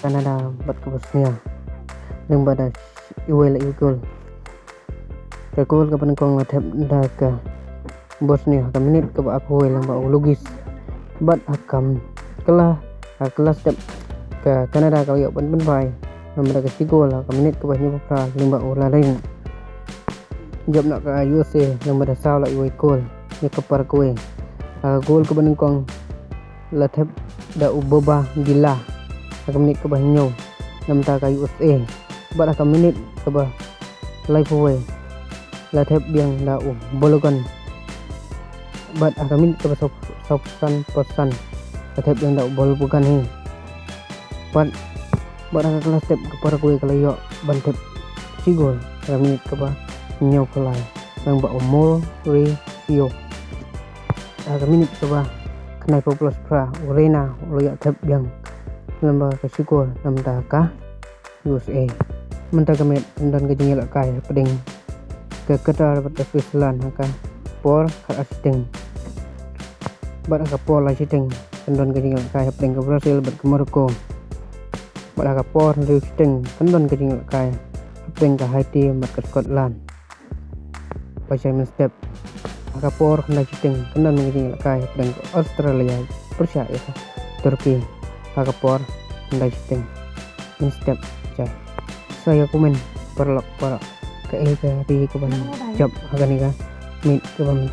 Kanada bat ke Bosnia leng bada iwel igol ke gol ke penengkong la thep da ke Bosnia ka menit ke ba aku leng ba lugis bat akam kelas step ke Kanada ka yo ban bai nomor ke sigol ka menit ke banyu pra leng ba la ring job nak ke USA leng bada saw la iwel gol ni ke par kowe gol ke penengkong la thep da uboba gila ka menit ke banyu nam ta ka USA bat ka menit ke ba live away la thep biang da bologan bat ka menit ke ba sopsan persan la thep biang da bol bukan hi bat ka kelas step ke para kowe kalau yo ban thep sigol ka menit ke ba nyau kelai nang ba omol Sio ka menit ke ba kenai populus pra urena lo yo thep biang lamba ka sigol nam ta ka USA menta kamet dan ke jingil kai peding ke Qatar pada Switzerland ka por ka asiteng bat ka por la siteng kendon ke jingil kai peding ke Brazil bat ke Morocco bat ka por riu siteng kendon ke jingil kai peding ke Haiti bat ke Scotland pa Simon step ka por kena siteng kendon ke jingil kai peding ke Australia Persia ya Turki ka por kena siteng step cai saya komen perlok para ke di ke ban job agak nih mit ke ban